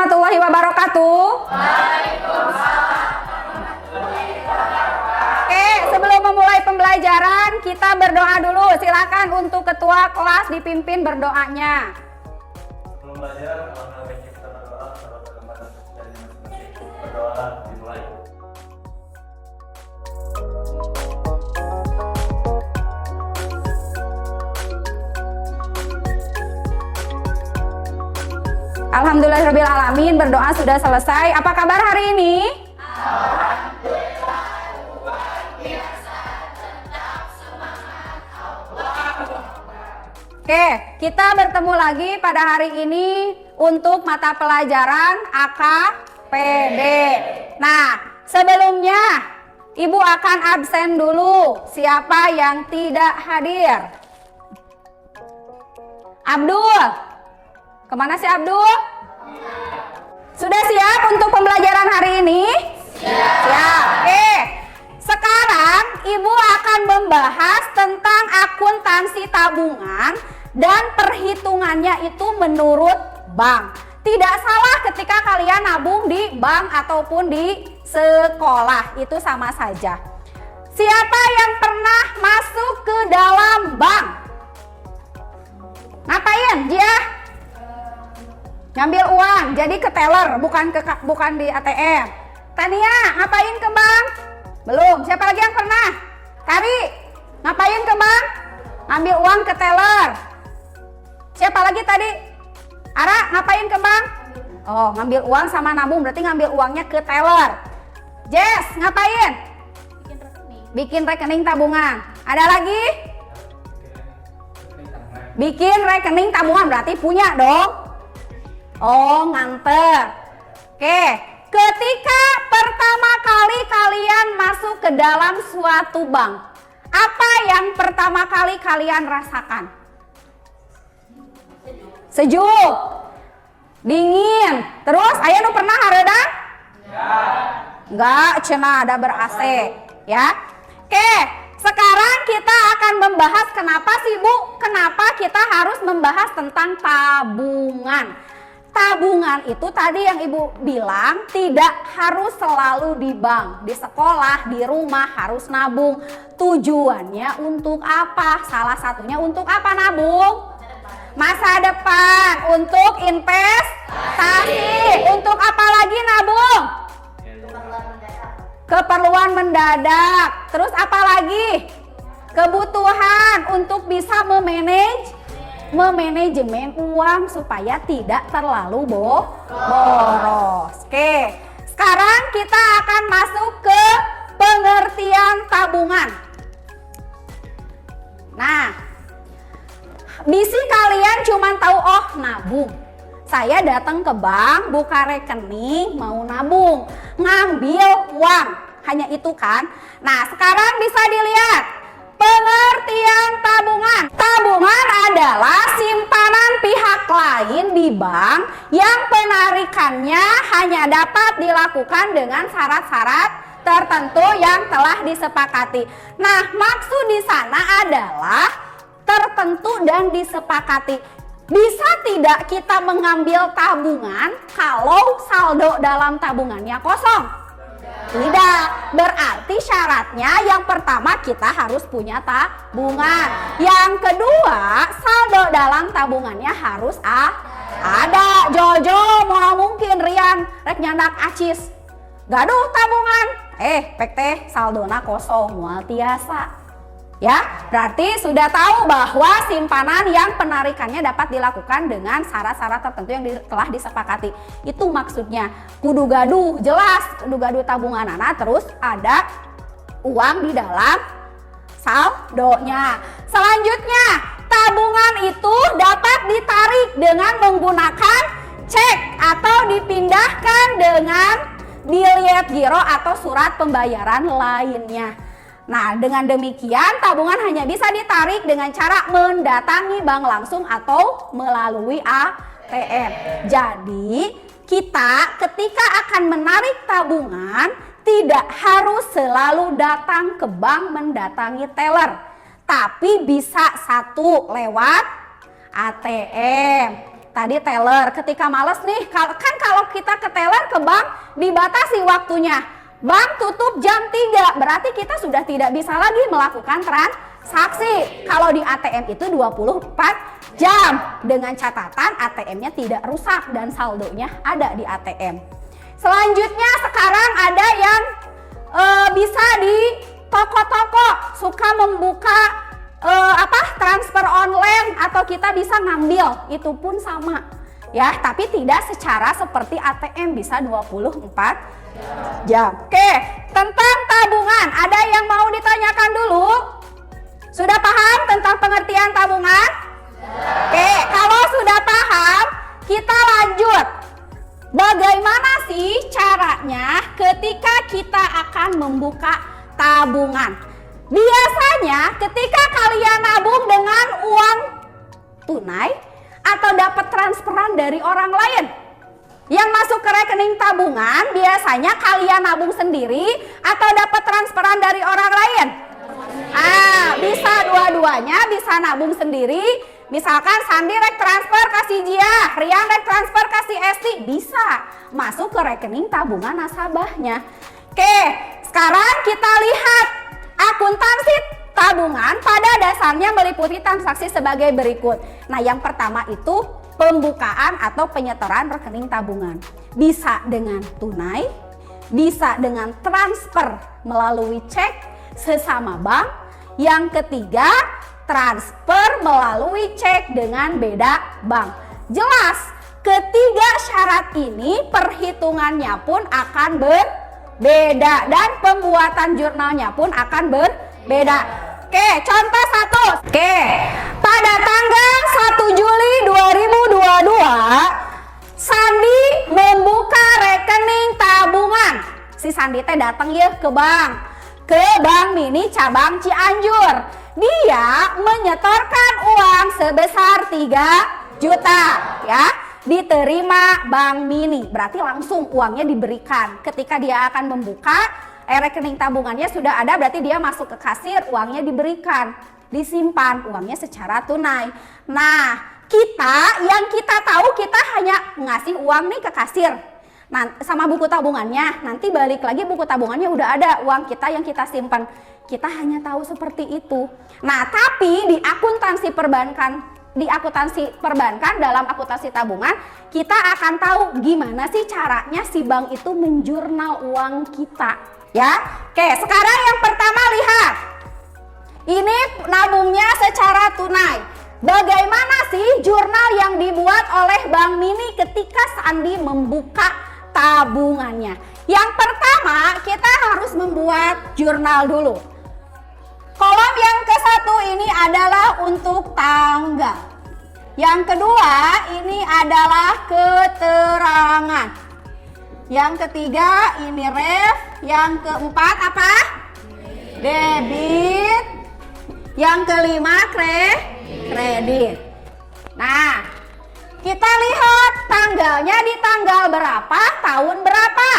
warahmatullahi wabarakatuh. Oke, sebelum memulai pembelajaran, kita berdoa dulu. Silakan untuk ketua kelas dipimpin berdoanya. Sebelum belajar, alangkah baiknya kita berdoa sahabat kesempatan dari masing-masing. Berdoa dimulai. Alhamdulillahirrabbilalamin, berdoa sudah selesai. Apa kabar hari ini? Oke, kita bertemu lagi pada hari ini untuk mata pelajaran AKPD. Nah, sebelumnya Ibu akan absen dulu. Siapa yang tidak hadir? Abdul. Kemana sih Abdul? Sudah siap untuk pembelajaran hari ini? Siap. Oke. Sekarang Ibu akan membahas tentang akuntansi tabungan dan perhitungannya itu menurut bank. Tidak salah ketika kalian nabung di bank ataupun di sekolah, itu sama saja. Siapa yang pernah masuk ke dalam bank? Ngapain, Dia? Ngambil uang, jadi ke teller, bukan di ATM. Tania, ngapain ke bank? Belum. Siapa lagi yang pernah? Kari, ngapain ke bank? Ngambil uang ke teller. Siapa lagi tadi? Ara, ngapain ke bank? Oh, ngambil uang sama nabung, berarti ngambil uangnya ke teller. Jess, ngapain? Bikin rekening tabungan. Ada lagi? Bikin rekening tabungan, berarti punya dong. Oh, nganter. Oke, ketika pertama kali kalian masuk ke dalam suatu bank, apa yang pertama kali kalian rasakan? Sejuk, dingin. Terus, aya nu pernah hareudang? Enggak, cenah ada ber-AC, ya. Oke, sekarang kita akan membahas kenapa sih Bu? Kenapa kita harus membahas tentang tabungan? Tabungan itu tadi yang Ibu bilang tidak harus selalu di bank, di sekolah, di rumah harus nabung. Tujuannya untuk apa? Salah satunya untuk apa nabung? Masa depan, untuk investasi. Untuk apa lagi nabung? Keperluan mendadak. Terus apa lagi? Kebutuhan untuk bisa memanajemen uang supaya tidak terlalu boros. Oke, sekarang kita akan masuk ke pengertian tabungan. Nah, bisi kalian cuma tahu oh nabung. Saya datang ke bank, buka rekening, mau nabung, ngambil uang. Hanya itu kan? Nah, sekarang bisa dilihat pengertian tabungan. Tabungan adalah simpanan pihak lain di bank yang penarikannya hanya dapat dilakukan dengan syarat-syarat tertentu yang telah disepakati. Nah, maksud di sana adalah tertentu dan disepakati. Bisa tidak kita mengambil tabungan kalau saldo dalam tabungannya kosong? Tidak, berarti syaratnya yang pertama kita harus punya tabungan. Yang kedua, saldo dalam tabungannya harus ada. Jojo, mau mungkin Rian rek nyandak acis. Gaduh tabungan. Pek teh saldona kosong, moal tiasa. Ya, berarti sudah tahu bahwa simpanan yang penarikannya dapat dilakukan dengan syarat-syarat tertentu yang telah disepakati. Itu maksudnya. Kudu gaduh, jelas. Kudu gaduh tabungan terus ada uang di dalam saldonya. Selanjutnya, tabungan itu dapat ditarik dengan menggunakan cek atau dipindahkan dengan biliet giro atau surat pembayaran lainnya. Nah, dengan demikian tabungan hanya bisa ditarik dengan cara mendatangi bank langsung atau melalui ATM. Jadi, kita ketika akan menarik tabungan tidak harus selalu datang ke bank mendatangi teller, tapi bisa satu lewat ATM. tadi teller. Ketika males nih, kan kalau kita ke teller ke bank dibatasi waktunya. Bank tutup jam 3, berarti kita sudah tidak bisa lagi melakukan transaksi. Kalau di ATM itu 24 jam dengan catatan ATM-nya tidak rusak dan saldonya ada di ATM. Selanjutnya sekarang ada yang bisa di toko-toko suka membuka transfer online atau kita bisa ngambil, itu pun sama ya, tapi tidak secara seperti ATM bisa 24 jam. Oke, tentang tabungan ada yang mau ditanyakan dulu? Sudah paham tentang pengertian tabungan? Oke, kalau sudah paham kita lanjut. Bagaimana sih caranya ketika kita akan membuka tabungan? Biasanya ketika kalian nabung dengan uang tunai atau dapat transferan dari orang lain yang masuk ke rekening tabungan, biasanya kalian nabung sendiri atau dapat transferan dari orang lain? Bisa dua-duanya, bisa nabung sendiri. Misalkan Sandi rek transfer kasih Jia, Rian rek transfer kasih Esti, bisa masuk ke rekening tabungan nasabahnya. Oke, sekarang kita lihat akuntansi tabungan pada dasarnya meliputi transaksi sebagai berikut. Nah, yang pertama itu pembukaan atau penyetoran rekening tabungan. Bisa dengan tunai, bisa dengan transfer melalui cek sesama bank. Yang ketiga, transfer melalui cek dengan beda bank. Jelas, ketiga syarat ini perhitungannya pun akan berbeda dan pembuatan jurnalnya pun akan berbeda. Oke, contoh 1. Oke, pada tanggal 1 Juli 2022, Sandi membuka rekening tabungan. Si Sandi teh datang ya ke Bank Mini cabang Cianjur. Dia menyetorkan uang sebesar 3 juta ya, diterima Bank Mini. Berarti langsung uangnya diberikan. Ketika dia akan membuka rekening tabungannya sudah ada, berarti dia masuk ke kasir, uangnya diberikan, disimpan uangnya secara tunai. Nah, kita tahu kita hanya ngasih uang nih ke kasir. Nah, sama buku tabungannya, nanti balik lagi buku tabungannya udah ada uang kita yang kita simpan. Kita hanya tahu seperti itu. Nah, tapi di akuntansi perbankan dalam akuntansi tabungan, kita akan tahu gimana sih caranya si bank itu menjurnal uang kita. Ya, oke, sekarang yang pertama lihat. Ini nabungnya secara tunai. Bagaimana sih jurnal yang dibuat oleh Bank Mini ketika Sandi membuka tabungannya? Yang pertama, kita harus membuat jurnal dulu. Kolom yang ke-1 ini adalah untuk tanggal. Yang kedua, ini adalah keterangan. Yang ketiga, ini ref. Yang keempat apa? Debit. Yang kelima kredit. Nah, kita lihat tanggalnya di tanggal berapa, tahun berapa?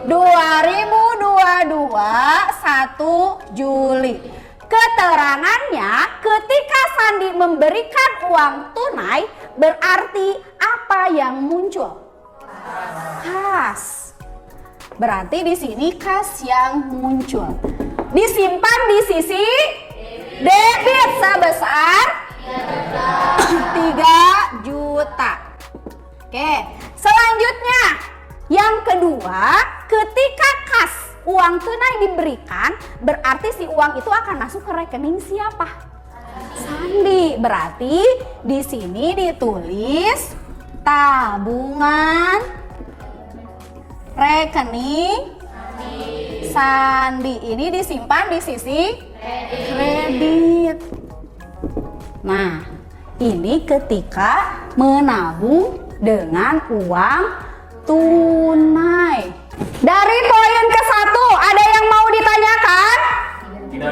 2022, 1 Juli. Keterangannya ketika Sandi memberikan uang tunai, berarti apa yang muncul? Kas. Berarti di sini kas yang muncul. Disimpan di sisi debit sebesar 3 juta. Oke, selanjutnya yang kedua, ketika kas uang tunai diberikan, berarti si uang itu akan masuk ke rekening siapa? Sandi. Berarti di sini ditulis tabungan rekening Sandi. Ini disimpan di sisi kredit. Nah, ini ketika menabung dengan uang tunai. Dari poin ke-1 ada yang mau ditanyakan?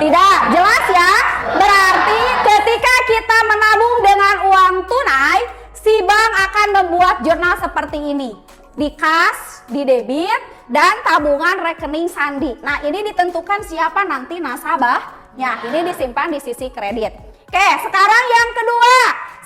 Tidak. Jelas ya? Berarti ketika kita menabung dengan uang tunai, si bank akan membuat jurnal seperti ini. Di kas, di debit, dan tabungan rekening Sandi. Nah, ini ditentukan siapa nanti nasabahnya. Ini disimpan di sisi kredit. Oke, sekarang yang kedua.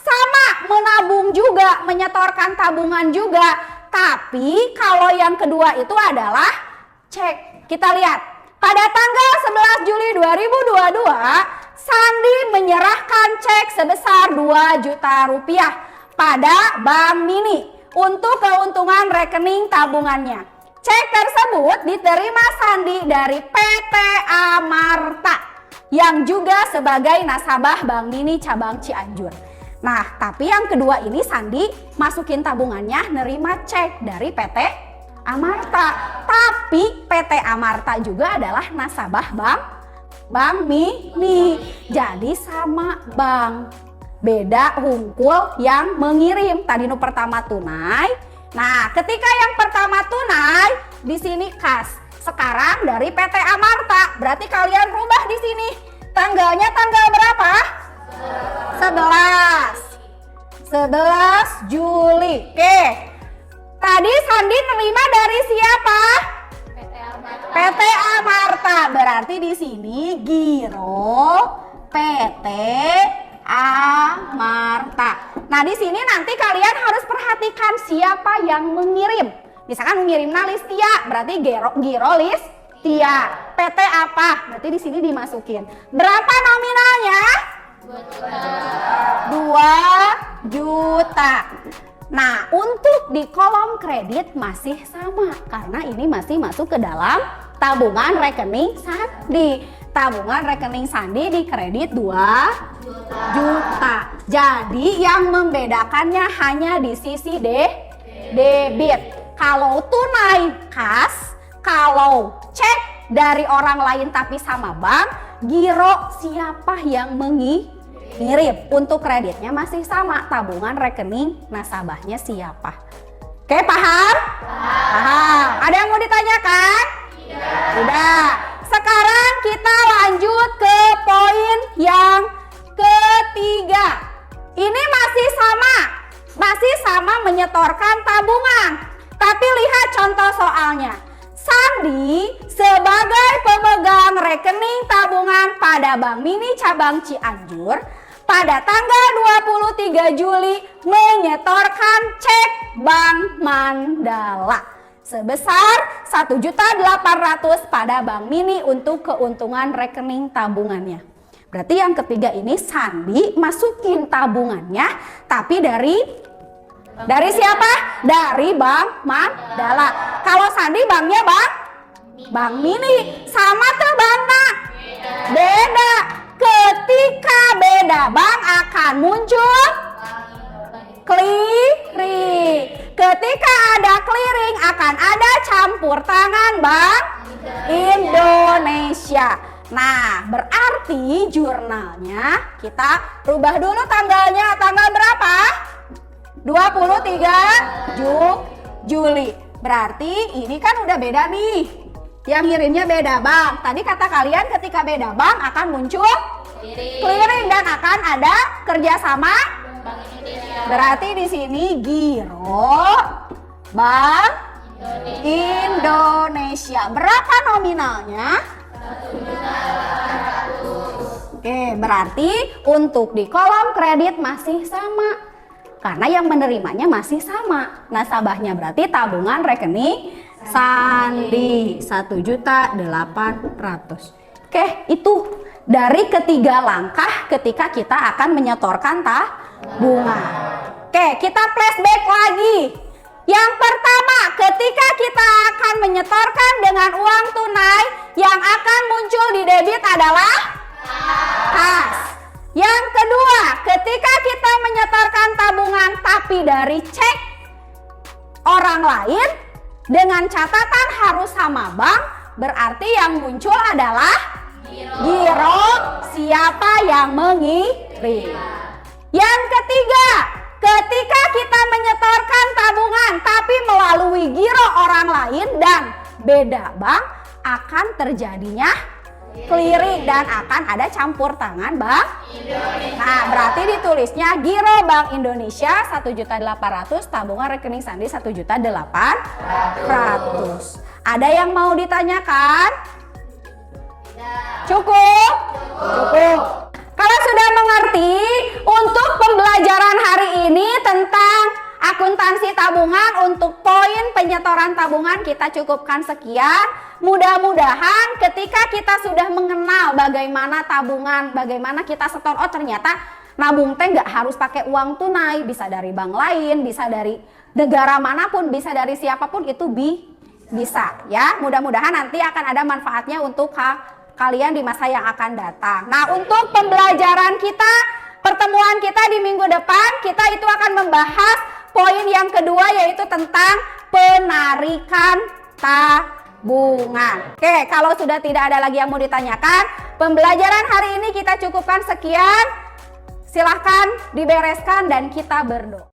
sama menabung juga, menyetorkan tabungan juga. Tapi kalau yang kedua itu adalah cek. Kita lihat, pada tanggal 11 Juli 2022, Sandi menyerahkan cek sebesar 2 juta rupiah pada Bank Mini untuk keuntungan rekening tabungannya. Cek tersebut diterima Sandi dari PT Amarta yang juga sebagai nasabah Bank Mini cabang Cianjur. Nah, tapi yang kedua ini Sandi masukin tabungannya nerima cek dari PT Amarta. Tapi PT Amarta juga adalah nasabah Bank Mini. Jadi sama bank. Beda hungkul yang mengirim. Tadi nu pertama tunai. Nah, ketika yang pertama tunai, di sini kas. Sekarang dari PT Amarta, berarti kalian rubah di sini. Tanggalnya tanggal berapa? 11 Juli. Oke. Tadi Sandi nerima dari siapa? PT Amarta. Berarti di sini giro PT Amarta. Nah, di sini nanti kalian harus perhatikan siapa yang mengirim. Misalkan mengirim Listia, berarti giro Listia. PT apa? Berarti di sini dimasukin. Berapa nominalnya? 2 juta. Nah, untuk di kolom kredit masih sama karena ini masih masuk ke dalam tabungan rekening Sandi. Tabungan rekening Sandi di kredit 2 juta. Jadi yang membedakannya hanya di sisi debit. Kalau tunai kas, kalau cek dari orang lain tapi sama bank, giro siapa yang mengirim. Untuk kreditnya masih sama, tabungan rekening nasabahnya siapa. Oke, paham? Paham. Ada yang mau ditanyakan? Tidak. Sekarang kita lanjut ke poin yang ketiga. Ini masih sama menyetorkan tabungan. Tapi lihat contoh soalnya. Sandi sebagai pemegang rekening tabungan pada Bank Mini cabang Cianjur pada tanggal 23 Juli menyetorkan cek Bank Mandala sebesar 1.800.000 pada Bank Mini untuk keuntungan rekening tabungannya. Berarti yang ketiga ini Sandi masukin tabungannya tapi dari siapa? Dari Bank Mandala. Kalau Sandi banknya Bank Mini. Sama tuh banknya? Beda. Ketika beda bank akan muncul clearing. Ketika ada clearing akan ada campur tangan Bank Indonesia. Nah, berarti jurnalnya kita rubah dulu tanggalnya. Tanggal berapa? 23 Juli. Berarti ini kan udah beda nih. Yang ngirimnya beda bank. Tadi kata kalian ketika beda bank akan muncul clearing dan akan ada kerjasama Bank Indonesia. Berarti di sini giro Bank Indonesia. Berapa nominalnya? 1.800.000. Oke, berarti untuk di kolom kredit masih sama. Karena yang menerimanya masih sama. Nasabahnya berarti tabungan rekening Sandi 1.800.000. Oke, itu dari ketiga langkah ketika kita akan menyetorkan tabungan. Oke, kita flashback lagi. Yang pertama, ketika kita akan menyetorkan dengan uang tunai, yang akan muncul di debit adalah kas. Yang kedua, ketika kita menyetorkan tabungan tapi dari cek orang lain dengan catatan harus sama bank, berarti yang muncul adalah giro siapa yang mengirim. Yang ketiga, ketika kita menyetorkan tabungan tapi melalui giro orang lain dan beda bank, akan terjadinya clearing dan akan ada campur tangan Bank Indonesia. Nah, berarti ditulisnya giro Bank Indonesia 1.800.000, tabungan rekening Sandi 1.800.000. Ada yang mau ditanyakan? Cukup? Cukup. Kalau sudah mengerti, untuk pembelajaran pembelajaran hari ini tentang akuntansi tabungan. Untuk poin penyetoran tabungan kita cukupkan sekian. Mudah-mudahan ketika kita sudah mengenal bagaimana tabungan, bagaimana kita setor, oh ternyata nabung teh nggak harus pakai uang tunai, bisa dari bank lain, bisa dari negara manapun, bisa dari siapapun, itu bisa ya. Mudah-mudahan nanti akan ada manfaatnya untuk kalian di masa yang akan datang. Nah, untuk pembelajaran kita, pertemuan kita di minggu depan, kita itu akan membahas poin yang kedua, yaitu tentang penarikan tabungan. Oke, kalau sudah tidak ada lagi yang mau ditanyakan, pembelajaran hari ini kita cukupkan sekian. Silahkan dibereskan dan kita berdoa.